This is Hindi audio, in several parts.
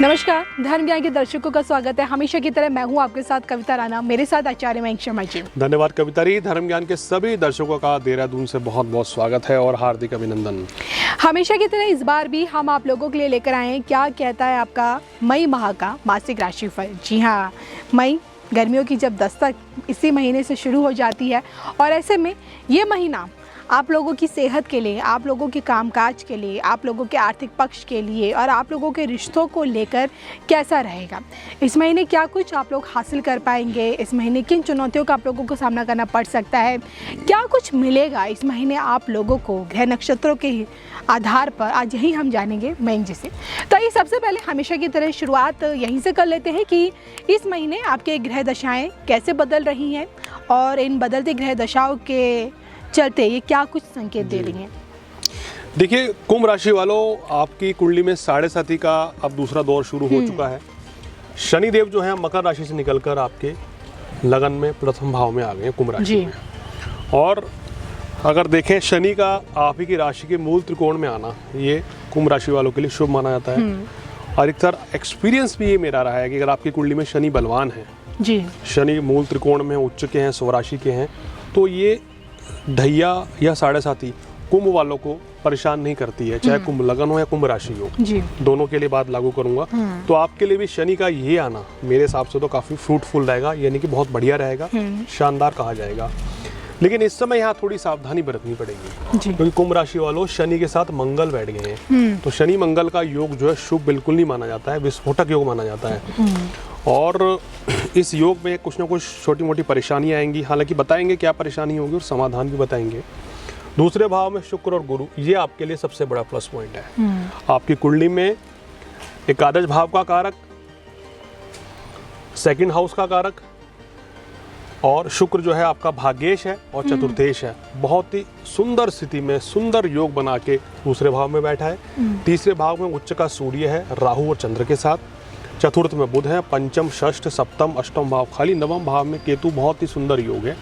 नमस्कार, धर्म ज्ञान के दर्शकों का स्वागत है। हमेशा की तरह मैं हूं आपके साथ कविता राणा, मेरे साथ आचार्य मयंक शर्मा जी। धन्यवाद कविता री। धर्म ज्ञान के सभी दर्शकों का देहरादून से बहुत बहुत स्वागत है और हार्दिक अभिनंदन। हमेशा की तरह इस बार भी हम आप लोगों के लिए लेकर आए हैं क्या कहता है आपका मई माह का मासिक राशिफल। जी हाँ, मई गर्मियों की जब दस्तक इसी महीने से शुरू हो जाती है और ऐसे में ये महीना आप लोगों की सेहत के लिए, आप लोगों के कामकाज के लिए, आप लोगों के आर्थिक पक्ष के लिए और आप लोगों के रिश्तों को लेकर कैसा रहेगा। इस महीने क्या कुछ आप लोग हासिल कर पाएंगे, इस महीने किन चुनौतियों का आप लोगों को सामना करना पड़ सकता है, क्या कुछ मिलेगा इस महीने आप लोगों को ग्रह नक्षत्रों के आधार पर, आज यही हम जानेंगे मयंक जी से। तो ये सबसे पहले हमेशा की तरह शुरुआत यहीं से कर लेते हैं कि इस महीने आपके ग्रह दशाएँ कैसे बदल रही हैं और इन बदलते ग्रह दशाओं के चलते ये क्या कुछ संकेत दे रही हैं। देखिए, कुंभ राशि वालों, आपकी कुंडली में 7.5 का अब दूसरा दौर शुरू हो चुका है। शनिदेव जो है मकर राशि से निकलकर आपके लगन में प्रथम भाव में आ गए कुंभ राशि में। और अगर देखें, शनि का आप ही की राशि के मूल त्रिकोण में आना ये कुंभ राशि वालों के लिए शुभ माना जाता है। अधिकतर एक्सपीरियंस भी ये मेरा रहा है कि अगर आपकी कुंडली में शनि बलवान है जी, शनि मूल त्रिकोण में उच्च के हैं, स्वराशि के हैं, तो ये ढैया या 7.5 कुंभ वालों को परेशान नहीं करती है, चाहे कुंभ लगन हो या कुंभ राशि हो जी। दोनों के लिए बात लागू करूंगा। तो आपके लिए भी शनि का ये आना मेरे हिसाब से तो काफी फ्रूटफुल रहेगा, यानी कि बहुत बढ़िया रहेगा, शानदार कहा जाएगा। लेकिन इस समय यहाँ थोड़ी सावधानी बरतनी पड़ेगी क्योंकि कुंभ राशि वालों शनि के साथ मंगल बैठ गए हैं। तो शनि मंगल का योग जो है शुभ बिल्कुल नहीं माना जाता है, विस्फोटक योग माना जाता है। और इस योग में कुछ ना कुछ छोटी मोटी परेशानियां आएंगी, हालांकि बताएंगे क्या परेशानी होगी और समाधान भी बताएंगे। दूसरे भाव में शुक्र और गुरु, ये आपके लिए सबसे बड़ा प्लस पॉइंट है। आपकी कुंडली में एकादश भाव का कारक, सेकंड हाउस का कारक और शुक्र जो है आपका भाग्येश है और चतुर्थेश है। बहुत ही सुंदर स्थिति में सुंदर योग बना के दूसरे भाव में बैठा है। तीसरे भाव में उच्च का सूर्य है राहु और चंद्र के साथ। चतुर्थ में बुध है, पंचम, षष्ठ, सप्तम, अष्टम भाव खाली, नवम भाव में केतु, बहुत ही सुंदर योग है।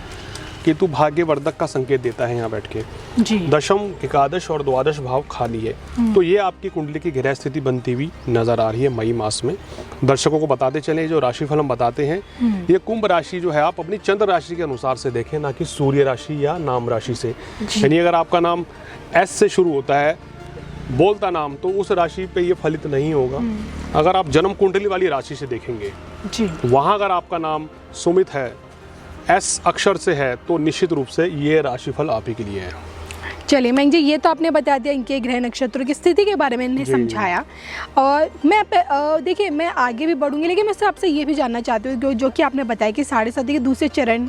केतु भाग्यवर्धक का संकेत देता है यहाँ बैठ के जी। दशम, एकादश और द्वादश भाव खाली है। तो ये आपकी कुंडली की ग्रह स्थिति बनती हुई नजर आ रही है मई मास में। दर्शकों को बताते चले, जो राशिफल हम बताते हैं ये कुंभ राशि जो है आप अपनी चंद्र राशि के अनुसार से देखें, ना कि सूर्य राशि या नाम राशि से। यानी अगर आपका नाम एस से शुरू होता है, बोलता नाम, तो उस राशि पे ये फलित नहीं होगा। अगर आप जन्म कुंडली वाली राशि से देखेंगे जी, वहाँ अगर आपका नाम सुमित है, एस अक्षर से है, तो निश्चित रूप से ये राशिफल आप ही के लिए है। चलिए मयंक जी, ये तो आपने बता दिया इनके ग्रह नक्षत्रों की स्थिति के बारे में इन्हें समझाया। और मैं देखिए, मैं आगे भी बढ़ूंगी, लेकिन मैं आपसे ये भी जानना चाहती हूँ जो कि आपने बताया कि 7.5 के दूसरे चरण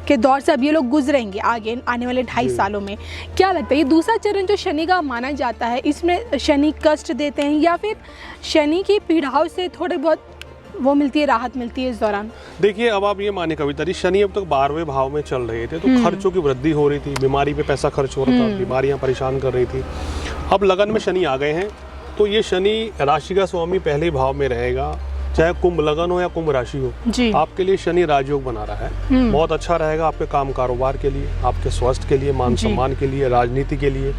के दौर से अब ये लोग गुजरेंगे आगे आने वाले 2.5 सालों में। क्या लगता है ये दूसरा चरण जो शनि का माना जाता है, इसमें शनि कष्ट देते हैं या फिर शनि की पीड़ाओं से थोड़े बहुत वो मिलती है, राहत मिलती है इस दौरान? देखिए, अब आप ये माने कविता जी, शनि अब तक 12वें भाव में चल रहे थे, तो खर्चों की वृद्धि हो रही थी, बीमारी पे पैसा खर्च हो रहा था, बीमारियां परेशान कर रही थी। अब लगन में शनि आ गए हैं, तो ये शनि राशि का स्वामी पहले भाव में रहेगा, चाहे कुंभ लगन हो या कुंभ राशि हो। आपके लिए शनि राजयोग बना रहा है, बहुत अच्छा रहेगा आपके काम कारोबार के लिए, आपके स्वास्थ्य के लिए, मान सम्मान के लिए, राजनीति के लिए।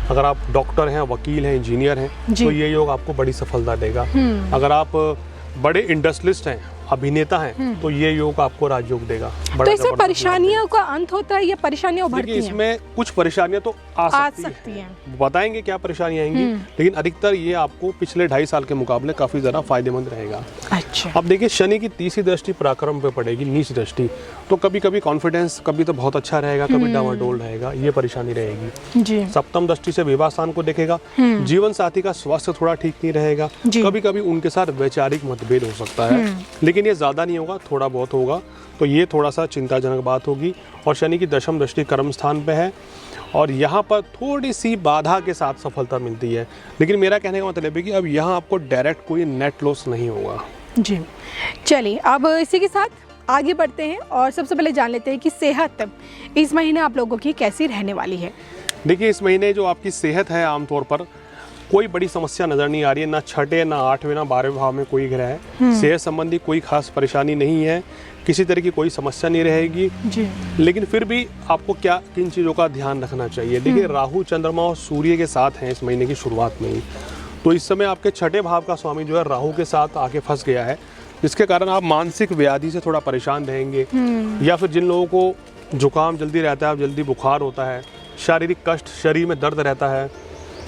अगर आप डॉक्टर हैं, वकील हैं, इंजीनियर हैं, तो ये योग आपको बड़ी सफलता देगा। अगर आप बड़े इंडस्ट्रियलिस्ट हैं, अभिनेता हैं, तो ये योग आपको राजयोग देगा। तो इसमें परेशानियों का अंत होता है या परेशानियां उभरती हैं? इसमें कुछ परेशानियां तो आ सकती हैं। बताएंगे क्या परेशानियां आएंगी, लेकिन अधिकतर ये आपको पिछले 2.5 साल के मुकाबले काफी ज्यादा फायदेमंद रहेगा। अच्छा। अब देखिए, शनि की तीसरी दृष्टि पराक्रम पे पड़ेगी, नीच दृष्टि, तो कभी कभी कॉन्फिडेंस, कभी तो बहुत अच्छा रहेगा, कभी डावाडोल रहेगा, ये परेशानी रहेगी जी। सप्तम दृष्टि से विवाह स्थान को देखेगा, जीवन साथी का स्वास्थ्य थोड़ा ठीक नहीं रहेगा, कभी कभी उनके साथ वैचारिक मतभेद हो सकता है, लेकिन ये ज्यादा नहीं होगा, थोड़ा बहुत होगा, तो ये थोड़ा सा चिंताजनक बात होगी। और शनि की दशम दृष्टि कर्म स्थान पे है और यहाँ पर थोड़ी सी बाधा के साथ सफलता मिलती है, लेकिन मेरा कहने का मतलब है कि अब यहाँ आपको डायरेक्ट कोई नेट लॉस नहीं होगा जी। चलिए, अब इसी के साथ आगे बढ़ते हैं और सबसे पहले जान लेते हैं कि सेहत इस महीने आप लोगों की कैसी रहने वाली है। देखिए, इस महीने जो आपकी सेहत है, आमतौर पर कोई बड़ी समस्या नजर नहीं आ रही है, ना 6ठे, ना 8वें, ना 12वें भाव में कोई ग्रह है। सेहत संबंधी कोई खास परेशानी नहीं है, किसी तरह की कोई समस्या नहीं रहेगी जी। लेकिन फिर भी आपको किन चीज़ों का ध्यान रखना चाहिए। देखिए, राहु, चंद्रमा और सूर्य के साथ हैं इस महीने की शुरुआत में ही, तो इस समय आपके छठे भाव का स्वामी जो है राहु के साथ आके फंस गया है, जिसके कारण आप मानसिक व्याधि से थोड़ा परेशान रहेंगे। या फिर जिन लोगों को जुकाम जल्दी रहता है, जल्दी बुखार होता है, शारीरिक कष्ट, शरीर में दर्द रहता है,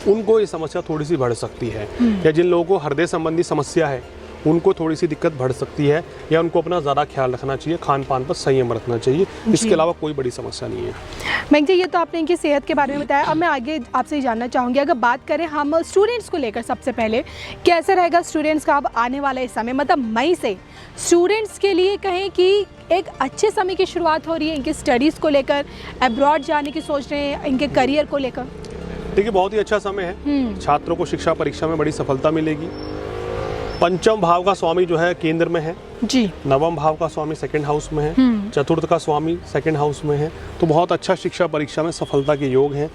उनको ये समस्या थोड़ी सी बढ़ सकती है। या जिन लोगों को हृदय संबंधी समस्या है उनको थोड़ी सी दिक्कत बढ़ सकती है, या उनको अपना ज़्यादा ख्याल रखना चाहिए, खान पान पर संयम रखना चाहिए। इसके अलावा कोई बड़ी समस्या नहीं है। बैंक जी, ये तो आपने इनकी सेहत के बारे में बताया। अब मैं आगे आपसे जानना चाहूँगी, अगर बात करें हम स्टूडेंट्स को लेकर, सबसे पहले कैसे रहेगा स्टूडेंट्स का अब आने वाला इस समय, मतलब मई से स्टूडेंट्स के लिए कहें कि एक अच्छे समय की शुरुआत हो रही है इनकी स्टडीज़ को लेकर, अब्रॉड जाने की सोच रहे हैं, इनके करियर को लेकर? देखिए, बहुत ही अच्छा समय है। छात्रों को शिक्षा परीक्षा में बड़ी सफलता मिलेगी। पंचम भाव का स्वामी जो है केंद्र में है जी, नवम भाव का स्वामी सेकंड हाउस में है, चतुर्थ का स्वामी सेकंड हाउस में है। तो बहुत अच्छा शिक्षा परीक्षा में सफलता के योग हैं।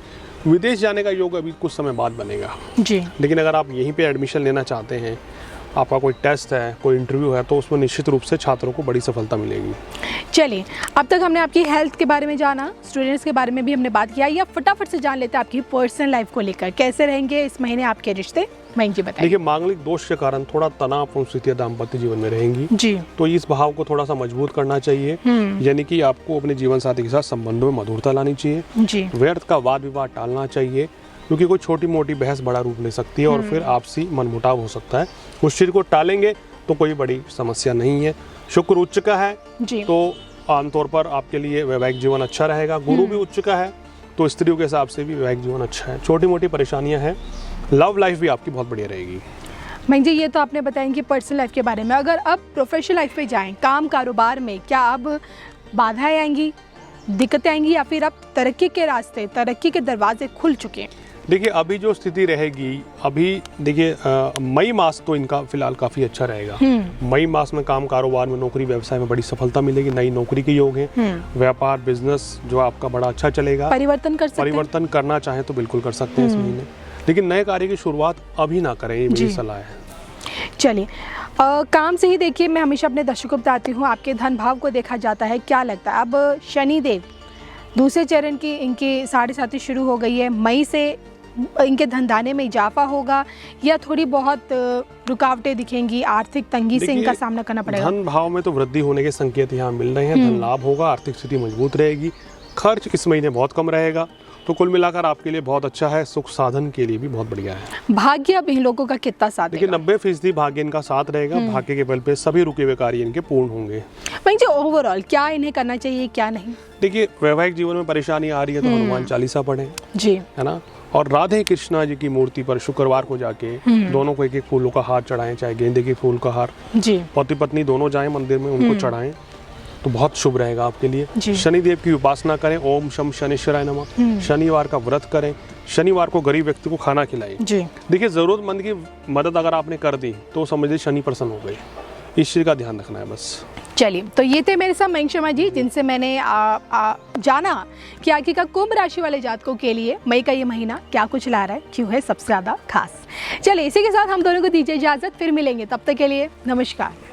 विदेश जाने का योग अभी कुछ समय बाद बनेगा जी। लेकिन अगर आप यहीं पे एडमिशन लेना चाहते हैं, आपका कोई टेस्ट है, कोई इंटरव्यू है, तो उसमें निश्चित रूप से छात्रों को बड़ी सफलता मिलेगी। चलिए, अब तक हमने आपकी हेल्थ के बारे में जाना, स्टूडेंट्स के बारे में भी हमने बात किया, या फटाफट से जान लेते हैं आपकी पर्सनल लाइफ को लेकर कैसे रहेंगे इस महीने आपके रिश्ते? मयंक जी बताइए। देखिए, मांगलिक दोष के कारण थोड़ा तनावपूर्ण स्थितियां दाम्पत्य जीवन में रहेंगी जी, तो इस भाव को थोड़ा सा मजबूत करना चाहिए। यानी कि आपको अपने जीवन साथी के साथ संबंधों में मधुरता लानी चाहिए जी। व्यर्थ का वाद विवाद टालना चाहिए, क्योंकि कोई छोटी मोटी बहस बड़ा रूप ले सकती है और फिर आपसी मनमुटाव हो सकता है। उस चीज़ को टालेंगे तो कोई बड़ी समस्या नहीं है। शुक्र उच्च का है जी, तो आमतौर पर आपके लिए वैवाहिक जीवन अच्छा रहेगा। गुरु भी उच्च का है तो स्त्रियों के हिसाब से भी वैवाहिक जीवन अच्छा है। छोटी मोटी परेशानियां हैं, लव लाइफ भी आपकी बहुत बढ़िया रहेगी। मयंक जी, ये तो आपने बताया कि पर्सनल लाइफ के बारे में। अगर अब प्रोफेशनल लाइफ पे जाएं, काम कारोबार में क्या अब बाधाएं आएंगी, दिक्कतें आएंगी, या फिर अब तरक्की के रास्ते, तरक्की के दरवाजे खुल चुके हैं? देखिए, अभी जो स्थिति रहेगी, अभी देखिए मई मास तो इनका फिलहाल काफ़ी अच्छा रहेगा। मई मास में काम कारोबार में, नौकरी व्यवसाय में बड़ी सफलता मिलेगी। नई नौकरी के योग हैं। व्यापार बिजनेस जो आपका बड़ा अच्छा चलेगा। परिवर्तन कर सकते हैं? परिवर्तन करना चाहें तो बिल्कुल कर सकते हैं इस महीने, लेकिन नए कार्य की शुरुआत अभी ना करें, ये मेरी सलाह है। चलिए, काम से ही देखिए, मैं हमेशा अपने दर्शकों को बताती हूँ, आपके धन भाव को देखा जाता है। क्या लगता है अब शनिदेव दूसरे चरण की इनकी 7.5 शुरू हो गई है, मई से इनके धनदाने में इजाफा होगा या थोड़ी बहुत रुकावटें दिखेंगी, आर्थिक तंगी से इनका सामना करना पड़ेगा? धन भाव में तो वृद्धि होने के संकेत यहाँ मिल रहे हैं। धन लाभ होगा, आर्थिक स्थिति मजबूत रहेगी, खर्च इस महीने बहुत कम रहेगा। तो कुल मिलाकर आपके लिए बहुत अच्छा है। सुख साधन के लिए भी बहुत बढ़िया है। भाग्य अब इन लोगों का कितना साथ देगा? देखिए, 90% भाग्य इनका साथ रहेगा। भाग्य के बल पे सभी रुके हुए कार्य इनके पूर्ण होंगे। मयंक जी, ओवरऑल क्या इन्हें करना चाहिए, क्या नहीं? देखिए, वैवाहिक जीवन में परेशानी आ रही है तो हनुमान चालीसा पढ़ें जी, है ना, और राधे कृष्णा जी की मूर्ति पर शुक्रवार को जाके दोनों को एक फूलों का हार चढ़ाएं, चाहे गेंदे के फूल का हार। जी, पति पत्नी दोनों जाएं मंदिर में, उनको चढ़ाएं तो बहुत शुभ रहेगा आपके लिए। शनिदेव की उपासना करें, ओम शम शनिश्चराय नमः। शनिवार का व्रत करें, शनिवार को गरीब व्यक्ति को खाना खिलाएं। देखिए, जरूरतमंद की मदद अगर आपने कर दी तो समझिए शनि प्रसन्न हो गए। इस चीज का ध्यान रखना है बस। चलिए, तो ये थे मेरे साथ मयंक शर्मा जी, जिनसे मैंने जाना कि आखिरकार कुंभ राशि वाले जातकों के लिए मई का ये महीना क्या कुछ ला रहा है, क्यों है सबसे ज़्यादा खास। चलिए, इसी के साथ हम दोनों को दीजिए इजाज़त, फिर मिलेंगे, तब तक के लिए नमस्कार।